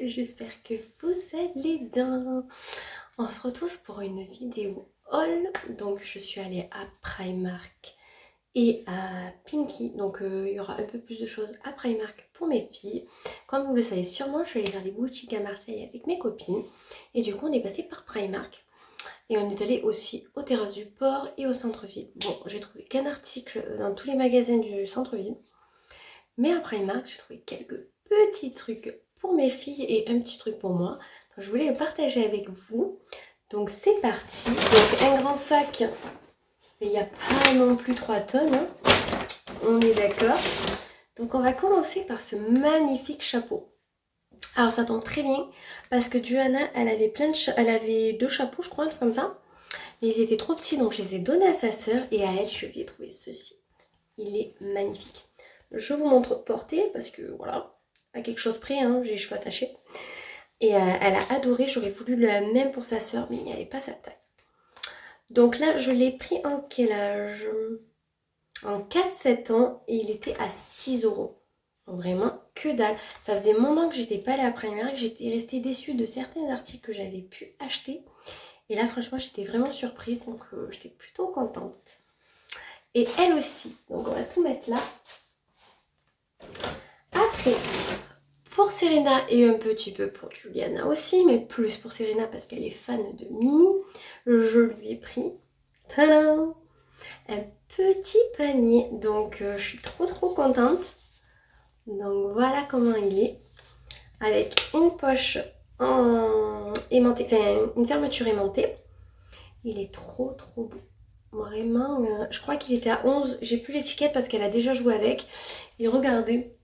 j'espère que vous allez bien. On se retrouve pour une vidéo haul. Donc je suis allée à Primark et à Pinky. Donc il y aura un peu plus de choses à Primark pour mes filles. Comme vous le savez sûrement, je suis allée faire des boutiques à Marseille avec mes copines. Et du coup on est passé par Primark. Et on est allé aussi aux terrasses du port et au centre-ville. Bon, j'ai trouvé qu'un article dans tous les magasins du centre-ville. Mais à Primark, j'ai trouvé quelques petits trucs pour mes filles et un petit truc pour moi. Donc, je voulais le partager avec vous. Donc c'est parti. Donc un grand sac, mais il n'y a pas non plus 3 tonnes. Hein. On est d'accord. Donc on va commencer par ce magnifique chapeau. Alors ça tombe très bien parce que Johanna, elle avait 2 chapeaux, je crois, un truc comme ça. Mais ils étaient trop petits, donc je les ai donnés à sa sœur et à elle, je lui ai trouvé ceci. Il est magnifique. Je vous montre porté parce que voilà, à quelque chose près, hein, j'ai les cheveux attachés. Et elle a adoré, j'aurais voulu le même pour sa soeur, mais il n'y avait pas sa taille. Donc là, je l'ai pris en quel âge? En 4-7 ans et il était à 6 €. Donc vraiment que dalle. Ça faisait un moment que j'étais pas allée à Primark, j'étais restée déçue de certains articles que j'avais pu acheter. Et là, franchement, j'étais vraiment surprise, donc j'étais plutôt contente. Et elle aussi, donc on va tout mettre là. Après, pour Serena et un petit peu pour Juliana aussi, mais plus pour Serena parce qu'elle est fan de Mini, je lui ai pris tadam, un petit panier. Donc je suis trop contente. Donc voilà comment il est. Avec une poche aimantée, enfin une fermeture aimantée. Il est trop beau. Vraiment, je crois qu'il était à 11. J'ai plus l'étiquette parce qu'elle a déjà joué avec. Et regardez.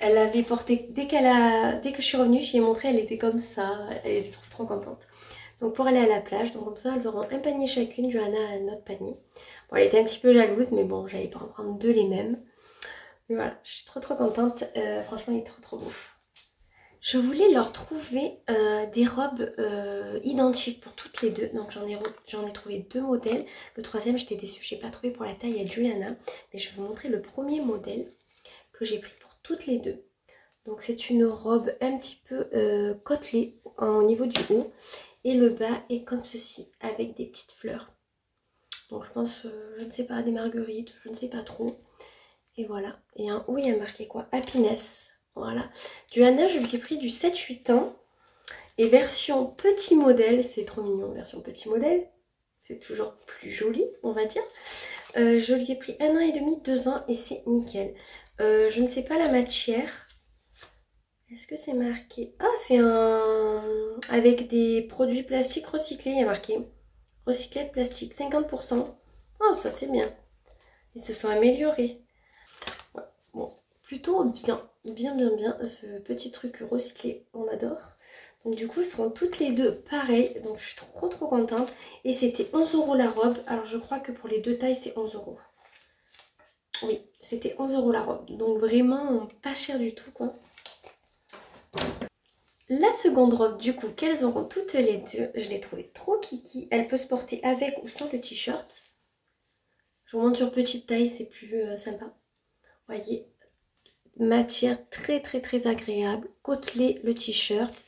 Elle l'avait porté dès que je suis revenue, je lui ai montré, elle était comme ça, elle était trop contente. Donc pour aller à la plage, donc comme ça elles auront un panier chacune, Johanna a un autre panier. Bon, elle était un petit peu jalouse, mais bon, j'allais pas en prendre 2 les mêmes. Mais voilà, je suis trop contente, franchement il est trop beau. Je voulais leur trouver des robes identiques pour toutes les deux, donc j'en ai trouvé 2 modèles. Le troisième j'étais déçue, je n'ai pas trouvé pour la taille à Juliana, mais je vais vous montrer le premier modèle que j'ai pris pour toutes les deux. Donc c'est une robe un petit peu côtelée au niveau du haut. Et le bas est comme ceci, avec des petites fleurs. Donc je pense, je ne sais pas, des marguerites, je ne sais pas trop. Et voilà. Et en haut, il y a marqué quoi? Happiness. Voilà. Johanna, je lui ai pris du 7-8 ans. Et version petit modèle, c'est trop mignon, version petit modèle. C'est toujours plus joli, on va dire. Je lui ai pris 1 an et demi, 2 ans et c'est nickel. Je ne sais pas la matière. Est-ce que c'est marqué? Ah, c'est un... avec des produits plastiques recyclés, il y a marqué. Recyclé de plastique, 50%. Oh, ça c'est bien. Ils se sont améliorés. Ouais, bon, plutôt bien, ce petit truc recyclé, on adore. Donc du coup, elles seront toutes les deux pareilles. Donc je suis trop contente. Et c'était 11 € la robe. Alors je crois que pour les 2 tailles, c'est 11 €. Oui, c'était 11 € la robe. Donc vraiment pas cher du tout, quoi. La seconde robe, du coup, qu'elles auront toutes les deux, je l'ai trouvée trop kiki. Elle peut se porter avec ou sans le t-shirt. Je vous montre sur petite taille, c'est plus sympa. Vous voyez, matière très agréable. Côtelé le t-shirt.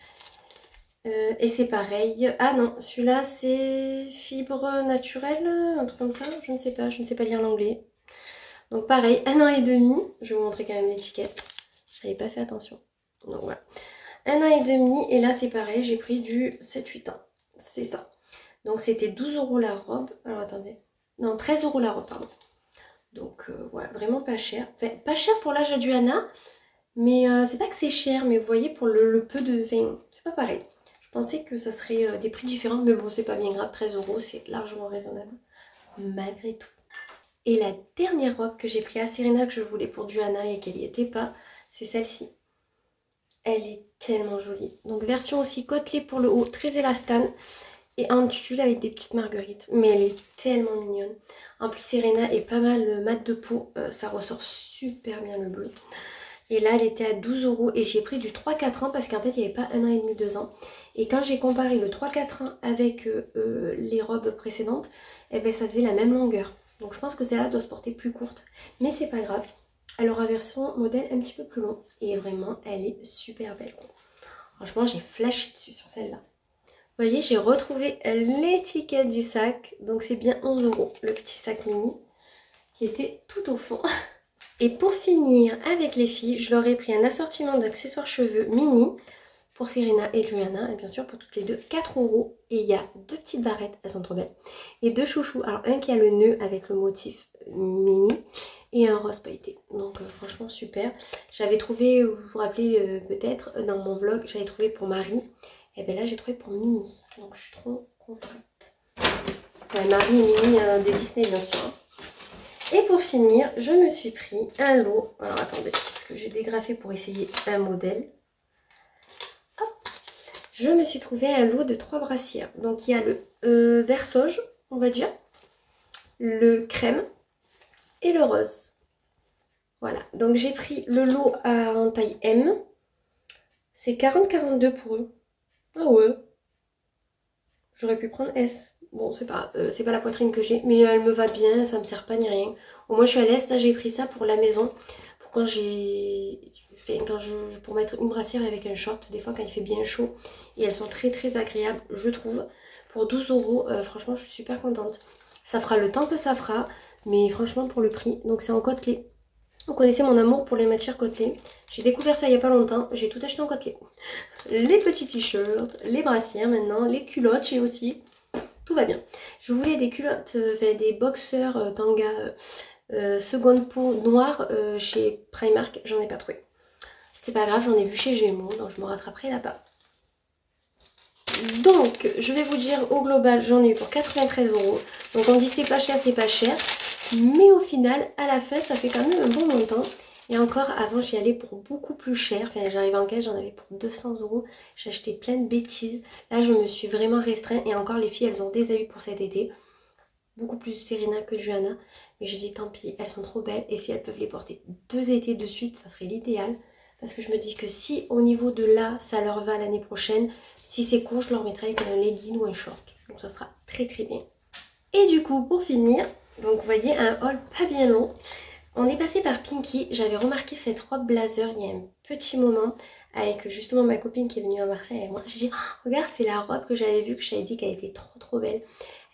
Et c'est pareil. Ah non, celui-là c'est fibre naturelle, un truc comme ça. Je ne sais pas lire l'anglais. Donc pareil, 1 an et demi. Je vais vous montrer quand même l'étiquette. Je n'avais pas fait attention. Donc voilà. 1 an et demi et là c'est pareil, j'ai pris du 7-8 ans, c'est ça. Donc c'était 12 € la robe, alors attendez, non 13 € la robe pardon. Donc voilà, vraiment pas cher, enfin pas cher pour l'âge de Johanna, mais c'est pas que c'est cher, mais vous voyez pour le peu de, enfin c'est pas pareil. Je pensais que ça serait des prix différents, mais bon c'est pas bien grave, 13 €, c'est largement raisonnable, malgré tout. Et la dernière robe que j'ai pris à Serena que je voulais pour Johanna et qu'elle n'y était pas, c'est celle-ci. Elle est tellement jolie. Donc version aussi côtelée pour le haut, très élastane. Et en tulle avec des petites marguerites. Mais elle est tellement mignonne. En plus Serena est pas mal mat de peau. Ça ressort super bien le bleu. Et là elle était à 12 € et j'ai pris du 3-4 ans parce qu'en fait il n'y avait pas 1 an et demi, 2 ans. Et quand j'ai comparé le 3-4 ans avec les robes précédentes, eh ben, ça faisait la même longueur. Donc je pense que celle-là doit se porter plus courte. Mais c'est pas grave. Elle aura version modèle un petit peu plus long. Et vraiment, elle est super belle. Franchement, j'ai flashé dessus sur celle-là. Vous voyez, j'ai retrouvé l'étiquette du sac. Donc c'est bien 11 € le petit sac mini qui était tout au fond. Et pour finir avec les filles, je leur ai pris un assortiment d'accessoires cheveux mini pour Serena et Juliana, et bien sûr pour toutes les deux, 4 €. Et il y a 2 petites barrettes, elles sont trop belles, et 2 chouchous. Alors un qui a le nœud avec le motif mini et un rose pailleté. Donc franchement super. J'avais trouvé, vous vous rappelez peut-être dans mon vlog, j'avais trouvé pour Marie. Et bien là j'ai trouvé pour Mini. Donc je suis trop contente. Ouais, Marie et Mini des Disney bien sûr. Et pour finir, je me suis pris un lot. Alors attendez, parce que j'ai dégrafé pour essayer un modèle. Hop. Je me suis trouvé un lot de 3 brassières. Donc il y a le vert sauge, on va dire, le crème et le rose. Voilà, donc j'ai pris le lot en taille M. C'est 40-42 pour eux. Ah ouais. J'aurais pu prendre S. Bon, c'est pas la poitrine que j'ai, mais elle me va bien, ça me sert pas ni rien. Au moins je suis à l'aise, ça j'ai pris ça pour la maison. Pour quand pour mettre une brassière avec un short, des fois quand il fait bien chaud. Et elles sont très très agréables, je trouve. Pour 12 €, franchement je suis super contente. Ça fera le temps que ça fera, mais franchement pour le prix. Donc c'est en côtelé. Vous connaissez mon amour pour les matières côtelées. J'ai découvert ça il n'y a pas longtemps. J'ai tout acheté en côtelé. Les petits t-shirts, les brassières maintenant, les culottes j'ai aussi. Tout va bien. Je voulais des culottes, des boxers tanga seconde peau noire chez Primark. J'en ai pas trouvé. C'est pas grave, j'en ai vu chez Gémeaux. Donc je me rattraperai là-bas. Donc je vais vous dire au global j'en ai eu pour 93 €. Donc on dit c'est pas cher, c'est pas cher. Mais au final, à la fin, ça fait quand même un bon montant. Et encore, avant, j'y allais pour beaucoup plus cher. Enfin, j'arrivais en caisse, j'en avais pour 200 €. J'ai acheté plein de bêtises. Là, je me suis vraiment restreinte. Et encore, les filles, elles ont des habits pour cet été. Beaucoup plus Serena que Johanna. Mais j'ai dit, tant pis, elles sont trop belles. Et si elles peuvent les porter 2 étés de suite, ça serait l'idéal. Parce que je me dis que si, au niveau de là, ça leur va l'année prochaine, si c'est court, je leur mettrai avec un legging ou un short. Donc, ça sera très très bien. Et du coup, pour finir... Donc vous voyez, un haul pas bien long. On est passé par Pinky. J'avais remarqué cette robe blazer il y a un petit moment avec justement ma copine qui est venue à Marseille avec moi. J'ai dit, oh, regarde, c'est la robe que j'avais vue, que j'avais dit qu'elle était trop trop belle.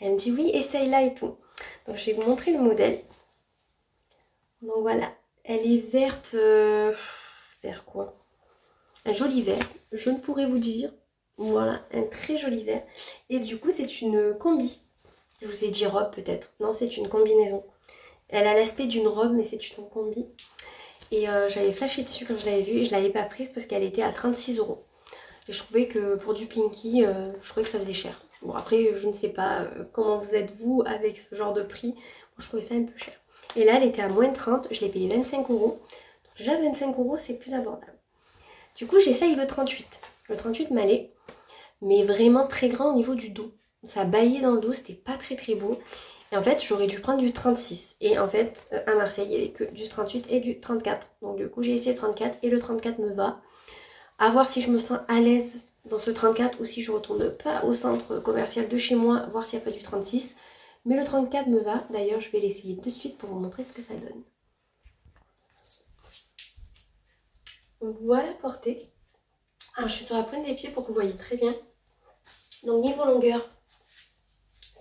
Elle me dit, oui, essaye-la et tout. Donc je vais vous montrer le modèle. Donc voilà, elle est verte... vert quoi? Un joli vert, je ne pourrais vous dire. Voilà, un très joli vert. Et du coup, c'est une combi. Je vous ai dit robe peut-être. Non, c'est une combinaison. Elle a l'aspect d'une robe, mais c'est une combi. Et j'avais flashé dessus quand je l'avais vue. Et je ne l'avais pas prise parce qu'elle était à 36 €. Et je trouvais que pour du Pinky, je trouvais que ça faisait cher. Bon, après, je ne sais pas comment vous êtes vous avec ce genre de prix. Moi, je trouvais ça un peu cher. Et là, elle était à moins de 30. Je l'ai payé 25 €. Donc, déjà, 25 €, c'est plus abordable. Du coup, j'essaye le 38. Le 38 m'allait, mais vraiment très grand au niveau du dos. Ça baillait dans le dos, c'était pas très très beau. Et en fait, j'aurais dû prendre du 36. Et en fait, à Marseille, il n'y avait que du 38 et du 34. Donc du coup, j'ai essayé le 34 et le 34 me va. À voir si je me sens à l'aise dans ce 34 ou si je retourne pas au centre commercial de chez moi, voir s'il n'y a pas du 36. Mais le 34 me va. D'ailleurs, je vais l'essayer de suite pour vous montrer ce que ça donne. Voilà portée. Alors, je suis sur la pointe des pieds pour que vous voyez très bien. Donc niveau longueur,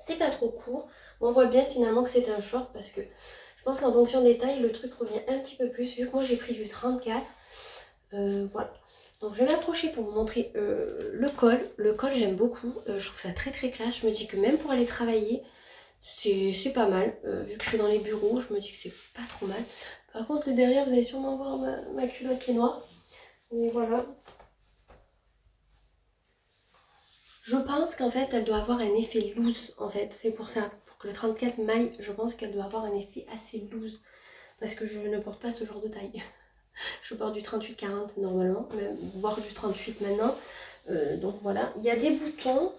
c'est pas trop court. On voit bien finalement que c'est un short parce que je pense qu'en fonction des tailles, le truc revient un petit peu plus. Vu que moi j'ai pris du 34. Voilà. Donc je vais m'approcher pour vous montrer le col. Le col j'aime beaucoup. Je trouve ça très très classe. Je me dis que même pour aller travailler, c'est pas mal. Vu que je suis dans les bureaux, je me dis que c'est pas trop mal. Par contre le derrière, vous allez sûrement voir ma culotte qui est noire. Donc voilà. Je pense qu'en fait, elle doit avoir un effet loose, en fait. C'est pour ça. Pour que le 34 maille, je pense qu'elle doit avoir un effet assez loose. Parce que je ne porte pas ce genre de taille. Je porte du 38-40 normalement, même, voire du 38 maintenant. Donc voilà. Il y a des boutons.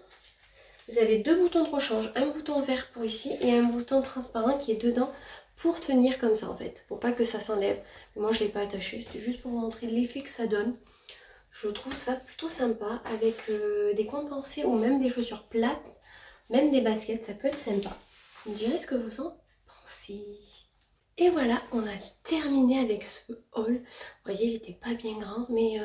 Vous avez 2 boutons de rechange. Un bouton vert pour ici et un bouton transparent qui est dedans pour tenir comme ça, en fait. Pour pas que ça s'enlève. Moi, je ne l'ai pas attaché. C'était juste pour vous montrer l'effet que ça donne. Je trouve ça plutôt sympa avec des compensés ou même des chaussures plates, même des baskets, ça peut être sympa. Vous me direz ce que vous en pensez. Et voilà, on a terminé avec ce haul. Vous voyez, il n'était pas bien grand, mais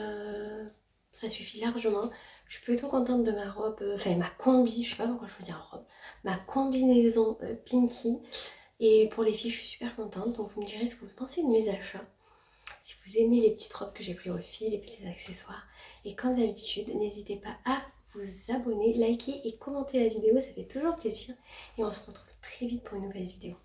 ça suffit largement. Je suis plutôt contente de ma robe, enfin ma combi, je sais pas pourquoi je veux dire robe, ma combinaison Pinky. Et pour les filles, je suis super contente. Donc vous me direz ce que vous pensez de mes achats. Si vous aimez les petites robes que j'ai pris aux filles, les petits accessoires. Et comme d'habitude, n'hésitez pas à vous abonner, liker et commenter la vidéo, ça fait toujours plaisir. Et on se retrouve très vite pour une nouvelle vidéo.